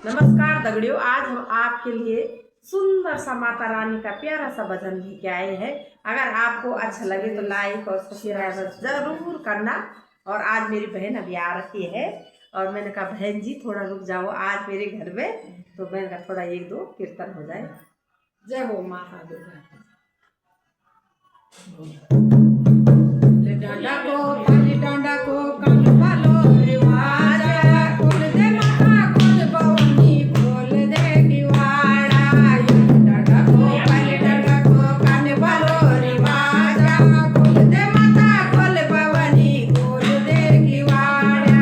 नमस्कार दगड़ियों, आज हम आपके लिए सुंदर सा माता रानी का प्यारा सा भजन लेके आए हैं। अगर आपको अच्छा लगे तो लाइक और सब्सक्राइब जरूर करना। और आज मेरी बहन अभी आ रही है और मैंने कहा बहन जी थोड़ा रुक जाओ आज मेरे घर में, तो मैंने कहा थोड़ा एक दो कीर्तन हो जाए। जय हो माता दुर्गा। डांडा को कान वालो रिवाजा खोल दे माता खोल भवानी खोल दे किवाड़ा। डांडा को कान वालो रिवाजा खोल दे माता खोल भवानी खोल दे किवाड़ा।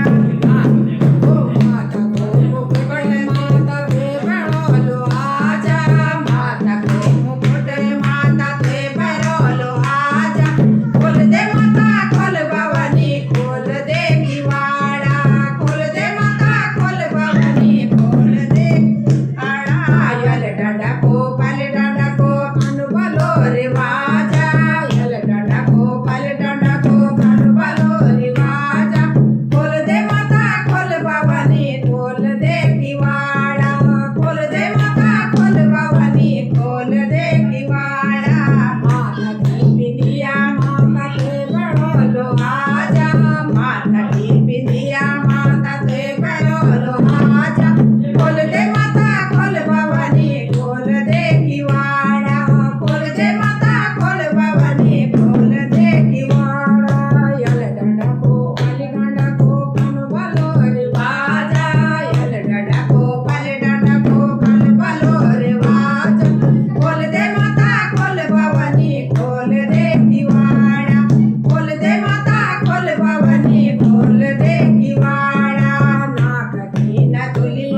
ओ माता को मुकुट माता ते बड़ोलो आजा माता को मुकुट माता ते बड़ोलो आजा खोल दे माता खोल भवानी खोल दे किवाड़ा। खोल दे माता खोल भवानी खोल दे आड़ा। यल डांडा को पल डांडा को कान वालो रिवाजा यल डांडा को पल डांडा को कान वालो रिवाजा खोल दे माता खोल भवानी खोल दे किवाड़ा। खोल दे माता खोल भवानी खोल दे किवाड़ा। माता की बिंदिया माता के बड़ोलो आजा माता की बिंदिया माता के बड़ोलो आजा खोल दे माता खोल भवानी खोल दे किवाड़ा। खोल दे माता खोल भवानी खोल दे किवाड़ा। यल डांडा को पल डांडा को कान वालो रिवाजा यल डांडा को पल डांडा को कान वालो रिवाजा खोल दे माता खोल भवानी खोल दे किवाड़ा। खोल दे माता खोल भवानी खोल दे किवाड़ा। नाक की न तुली